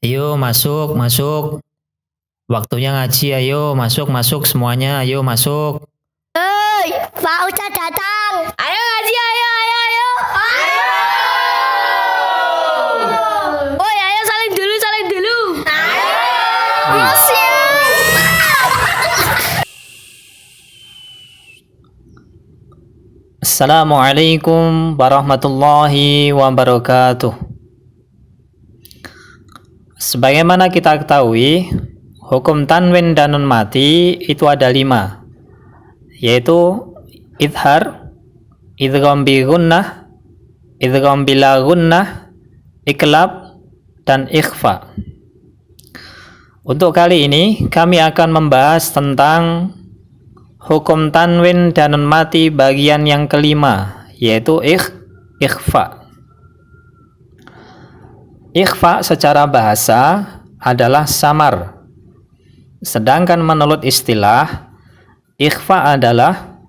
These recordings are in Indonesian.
Ayo masuk, masuk. Waktunya ngaji, ayo masuk semuanya, ayo masuk. Hei, Pak Ustadz datang. Ayo ngaji, ayo. Ayo. Oh ya, ayo saling dulu. Ayo. Assalamualaikum warahmatullahi wabarakatuh. Sebagaimana kita ketahui, hukum tanwin dan nun mati itu ada 5, yaitu idhar, idgham bi gunnah, idgham bila gunnah, iklab, dan ikhfa. Untuk kali ini kami akan membahas tentang hukum tanwin dan nun mati bagian yang kelima, yaitu ikhfa. Ikhfa secara bahasa adalah samar. Sedangkan menurut istilah, ikhfa adalah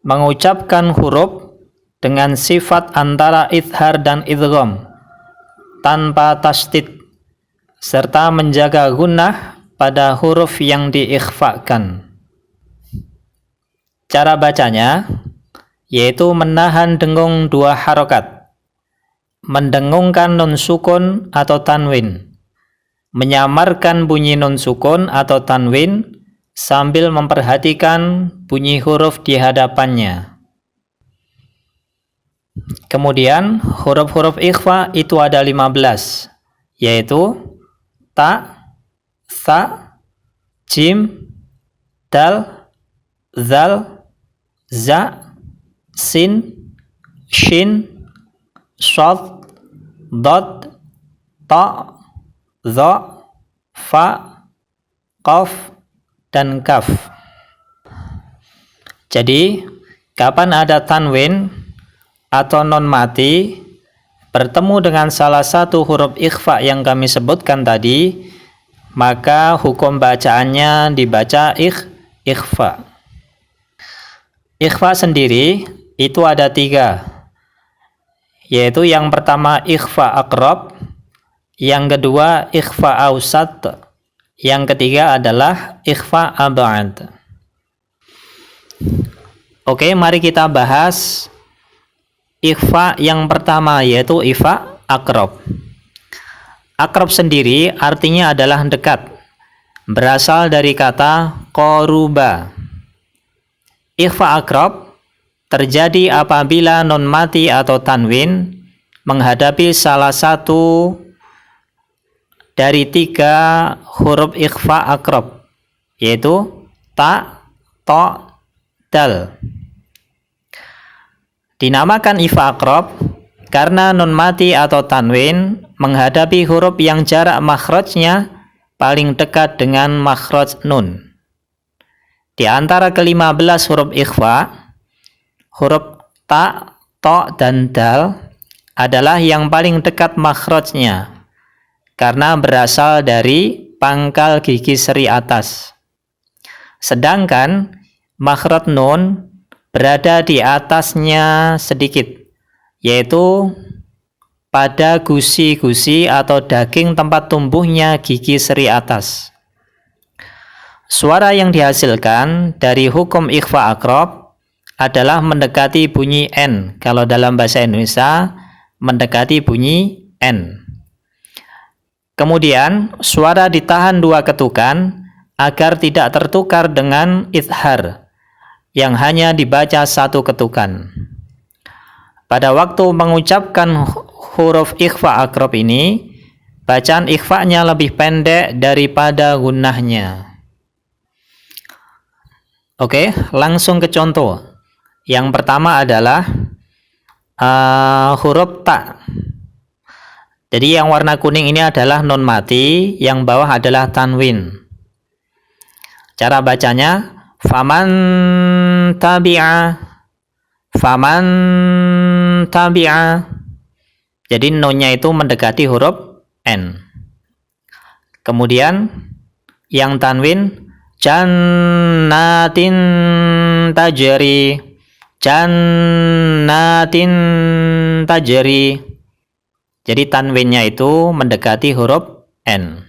mengucapkan huruf dengan sifat antara idhar dan idgham tanpa tasdid, serta menjaga gunnah pada huruf yang diikhfakan. Cara bacanya yaitu menahan dengung 2 harokat, mendengungkan nun sukun atau tanwin, menyamarkan bunyi nun sukun atau tanwin sambil memperhatikan bunyi huruf di hadapannya. Kemudian huruf-huruf ikhfa itu ada 15, yaitu ta, tha, jim, dal, zal, za, sin, shin, shad, dad, ta, dha, fa, qaf, dan kaf. Jadi, kapan ada tanwin atau non mati bertemu dengan salah satu huruf ikhfa yang kami sebutkan tadi, maka hukum bacaannya dibaca ikhfa. Ikhfa sendiri itu ada 3, yaitu yang pertama ikhfa aqrab, yang kedua ikhfa ausat, yang ketiga adalah ikhfa ab'ad. Oke, mari kita bahas ikhfa yang pertama, yaitu ikhfa aqrab. Aqrab sendiri artinya adalah dekat, berasal dari kata qaruba. Ikhfa aqrab terjadi apabila nun mati atau tanwin menghadapi salah satu dari 3 huruf ikhfa aqrab, yaitu ta, to, dal. Dinamakan ikhfa aqrab karena nun mati atau tanwin menghadapi huruf yang jarak makhrajnya paling dekat dengan makhraj nun. Di antara ke-15 huruf ikhfa, huruf ta, to, dan dal adalah yang paling dekat makhrajnya karena berasal dari pangkal gigi seri atas. Sedangkan makhraj nun berada di atasnya sedikit, yaitu pada gusi-gusi atau daging tempat tumbuhnya gigi seri atas. Suara yang dihasilkan dari hukum ikhfa aqrab adalah mendekati bunyi N. Kalau dalam bahasa Indonesia, mendekati bunyi N. Kemudian, suara ditahan 2 ketukan agar tidak tertukar dengan idhar yang hanya dibaca 1 ketukan. Pada waktu mengucapkan huruf ikhfa aqrab ini, bacaan ikhfa-nya lebih pendek daripada gunnahnya. Oke, langsung ke contoh. Yang pertama adalah huruf ta. Jadi yang warna kuning ini adalah nun mati, yang bawah adalah tanwin. Cara bacanya faman tabi'a. Jadi nunnya itu mendekati huruf N. Kemudian yang tanwin jannatin tajri. Jadi tanwinnya itu mendekati huruf N.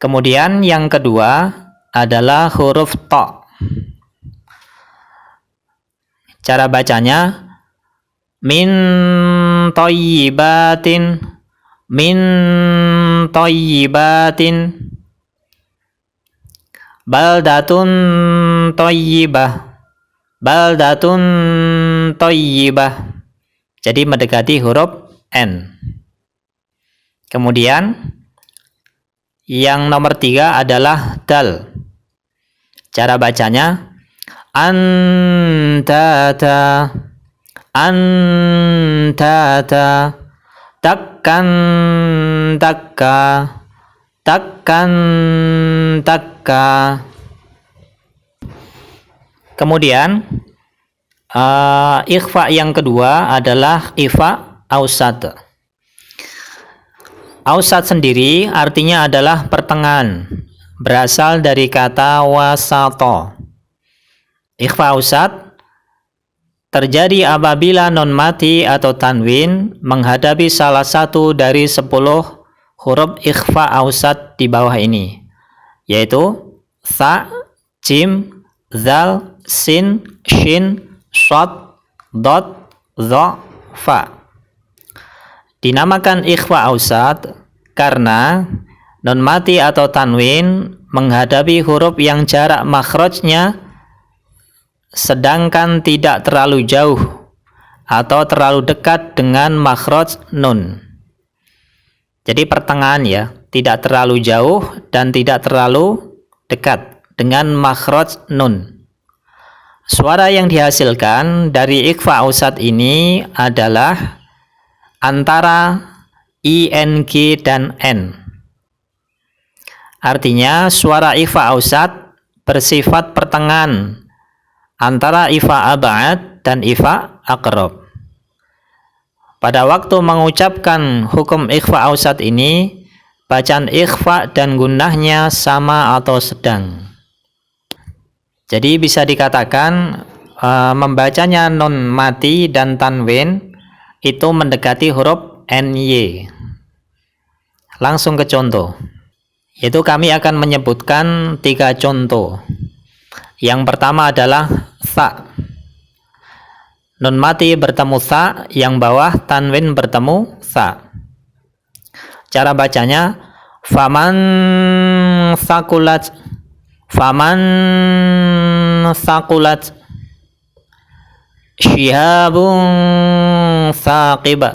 Kemudian yang kedua adalah huruf ta. Cara bacanya min thayyibatin, min thayyibatin, baldatun thayyibah, baldatun thayyibah. Jadi mendekati huruf N. Kemudian yang nomor 3 adalah dal. Cara bacanya antata, antata, takkan takka, takkan takka. Kemudian ikhfa yang kedua adalah ikhfa ausat. Ausat sendiri artinya adalah pertengahan, berasal dari kata wasato. Ikhfa ausat terjadi apabila nun mati atau tanwin menghadapi salah satu dari 10 huruf ikhfa ausat di bawah ini, yaitu sa, jim, zal, sin, shin, shad, dot, dha, fa. Dinamakan ikhfa ausat karena nun mati atau tanwin menghadapi huruf yang jarak makhrajnya sedangkan tidak terlalu jauh atau terlalu dekat dengan makhraj nun. Jadi pertengahan ya, tidak terlalu jauh dan tidak terlalu dekat dengan makhraj nun. Suara yang dihasilkan dari ikhfa ausat ini adalah antara ing dan n. Artinya suara ikhfa ausat bersifat pertengahan antara ikhfa ab'ad dan ikhfa aqrab. Pada waktu mengucapkan hukum ikhfa ausat ini, bacaan ikhfa dan gunnahnya sama atau sedang. Jadi bisa dikatakan membacanya nun mati dan tanwin itu mendekati huruf ny. Langsung ke contoh. Yaitu kami akan menyebutkan 3 contoh. Yang pertama adalah sa. Nun mati bertemu sa, yang bawah tanwin bertemu sa. Cara bacanya faman sakulat, faman sakulat, shihabun saqib,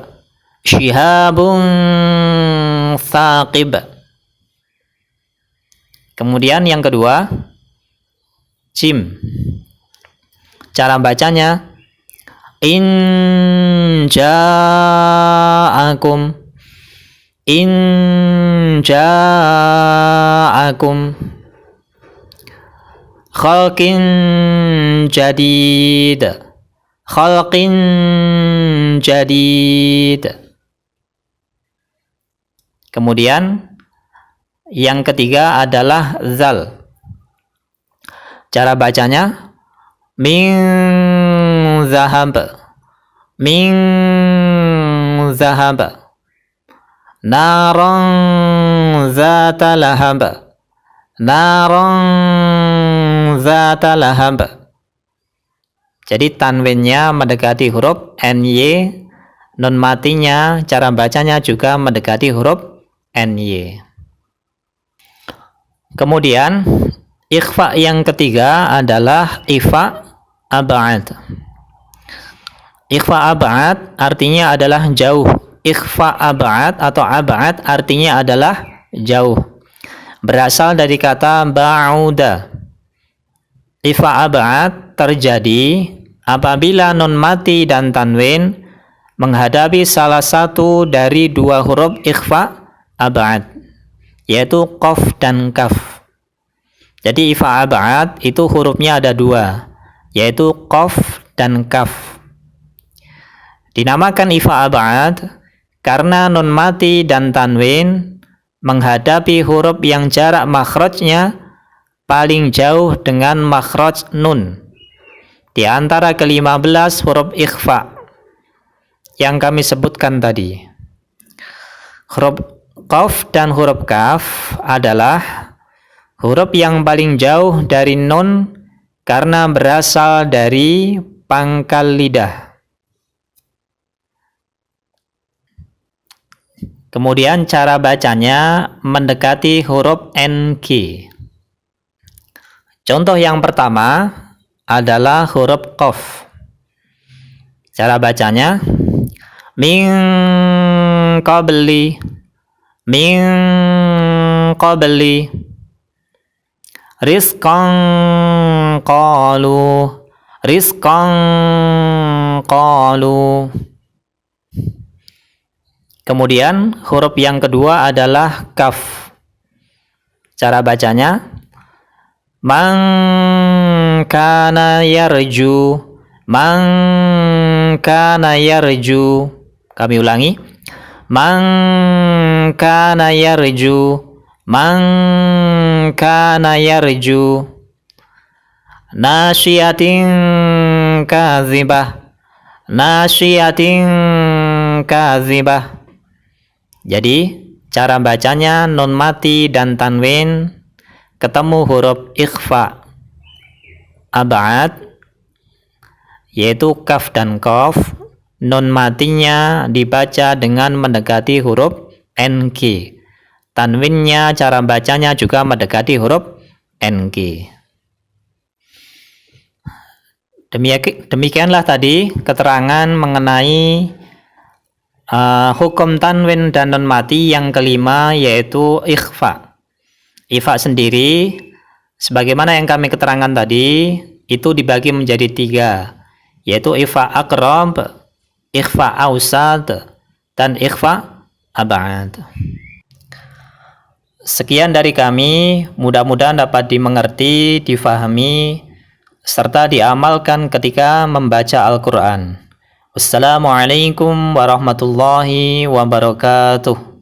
shihabun saqib. Kemudian yang kedua jim. Cara bacanya in ja'akum, in ja'akum, khalqin jadid, khalqin jadid. Kemudian yang ketiga adalah zal. Cara bacanya min zahab, min zahab, naran zata lahab, naran zata lahab. Jadi tanwinnya mendekati huruf ny, nun matinya cara bacanya juga mendekati huruf ny. Kemudian ikhfa yang ketiga adalah ikhfa ab'ad. Ikhfa ab'ad artinya adalah jauh. Ikhfa ab'ad atau ab'ad artinya adalah jauh. Berasal dari kata ba'uda. Ikhfa ab'ad terjadi apabila nun mati dan tanwin menghadapi salah satu dari 2 huruf ikhfa ab'ad, yaitu qaf dan kaf. Jadi ikhfa ab'ad itu hurufnya ada 2, yaitu qaf dan kaf. Dinamakan ikhfa ab'ad karena nun mati dan tanwin menghadapi huruf yang jarak makhrajnya paling jauh dengan makhraj nun di antara ke-15 huruf ikhfa yang kami sebutkan tadi. Huruf Qaf dan huruf kaf adalah huruf yang paling jauh dari nun karena berasal dari pangkal lidah. Kemudian cara bacanya mendekati huruf NG. Contoh yang pertama adalah huruf Qaf. Cara bacanya min qabli, min qabli, rizqan qalu, rizqan qalu. Kemudian huruf yang kedua adalah kaf. Cara bacanya man kana yarju, man kana yarju. Kami ulangi. Man kana yarju, man kana yarju. Nasyiatin kazibah, nasyiatin kazibah. Jadi cara bacanya nun mati dan tanwin ketemu huruf ikhfa ab'ad, yaitu kaf dan qaf. Nun matinya dibaca dengan mendekati huruf NG. Tanwinnya cara bacanya juga mendekati huruf NG. Demikianlah tadi keterangan mengenai hukum tanwin dan nun mati yang kelima, yaitu ikhfa. Ikhfa sendiri sebagaimana yang kami keterangkan tadi itu dibagi menjadi 3, yaitu ikhfa aqrab, ikhfa awsat, dan ikhfa ab'ad. Sekian dari kami, mudah-mudahan dapat dimengerti, difahami, serta diamalkan ketika membaca Al-Quran. Wassalamualaikum warahmatullahi wabarakatuh.